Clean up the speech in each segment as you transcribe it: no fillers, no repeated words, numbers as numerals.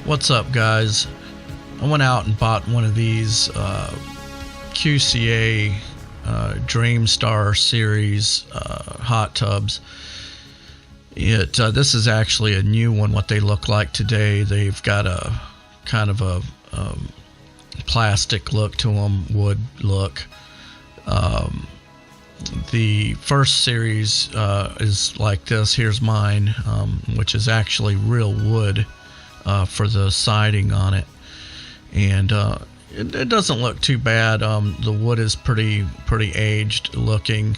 What's up, guys? I went out and bought one of these QCA Dreamstar series hot tubs. This is actually a new one. What they look like today, they've got a kind of a plastic look to them, wood look. The first series is like this. Here's mine, which is actually real wood for the siding on it, and it doesn't look too bad. The wood is pretty aged looking,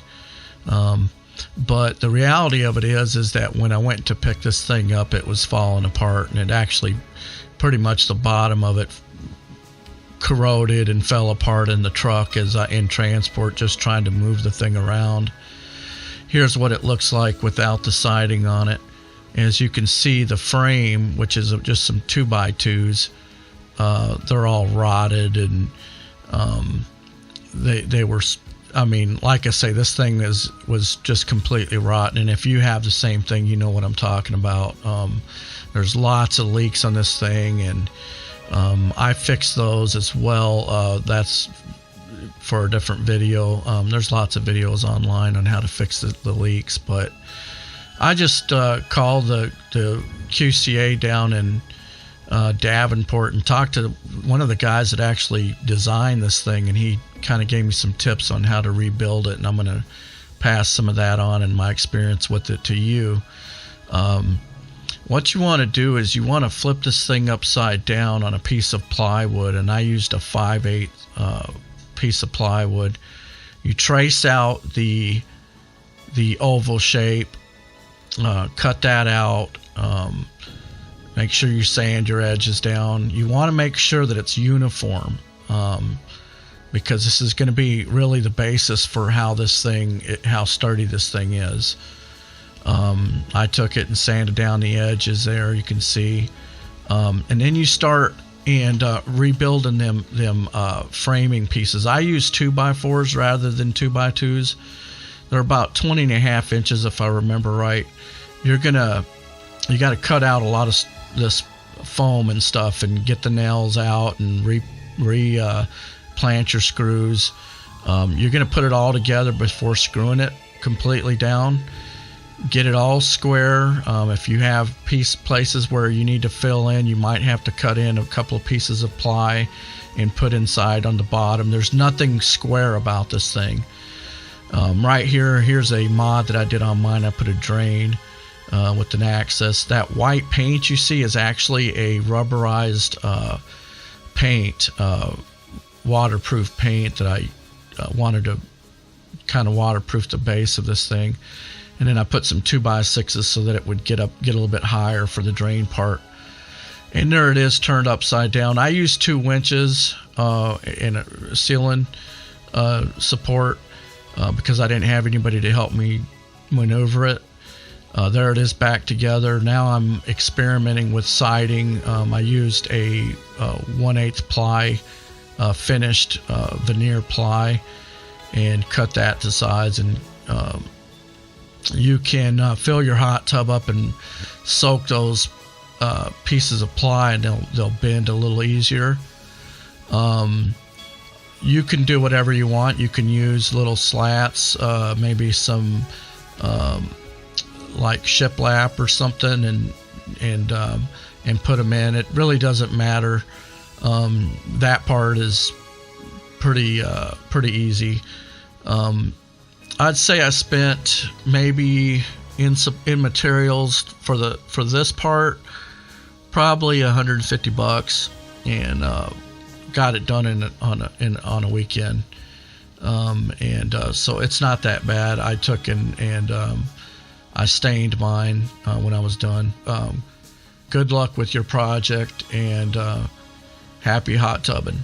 but the reality of it is that when I went to pick this thing up, it was falling apart, and it actually pretty much the bottom of it corroded and fell apart in the truck as in transport, just trying to move the thing around. Here's what it looks like without the siding on it. As you can see, the frame, which is just some 2x2s, they're all rotted, and they were, I mean, like I say, this thing was just completely rotten. And if you have the same thing, you know what I'm talking about. There's lots of leaks on this thing, and I fixed those as well. That's for a different video. There's lots of videos online on how to fix the leaks, but I just called the QCA down in Davenport and talked to one of the guys that actually designed this thing, and he kind of gave me some tips on how to rebuild it, and I'm going to pass some of that on and my experience with it to you. What you want to do is you want to flip this thing upside down on a piece of plywood, and I used a 5/8 piece of plywood. You trace out the oval shape, cut that out, make sure you sand your edges down. You want to make sure that it's uniform, because this is going to be really the basis for how sturdy this thing is. I took it and sanded down the edges there, you can see, and then you start and rebuilding them framing pieces. I use 2x4s rather than 2x2s. They're about 20.5 inches if I remember right. You got to cut out a lot of this foam and stuff and get the nails out and plant your screws. You're going to put it all together before screwing it completely down. Get it all square. If you have places where you need to fill in, you might have to cut in a couple of pieces of ply and put inside on the bottom. There's nothing square about this thing. Right here's a mod that I did on mine. I put a drain with an access. That white paint you see is actually a rubberized paint, waterproof paint that I wanted to kind of waterproof the base of this thing. And then I put some 2x6s so that it would get a little bit higher for the drain part. And there it is, turned upside down. I used 2 winches and a ceiling support because I didn't have anybody to help me maneuver it. There it is back together. Now I'm experimenting with siding. I used a 1/8 ply finished veneer ply and cut that to size, and you can fill your hot tub up and soak those pieces of ply, and they'll bend a little easier. You can do whatever you want. You can use little slats, maybe some like shiplap or something, and put them in. It really doesn't matter. That part is pretty easy. I'd say I spent maybe in materials for this part probably $150, and got it done on a weekend. So it's not that bad. I took and I stained mine when I was done. Good luck with your project, and happy hot tubbing.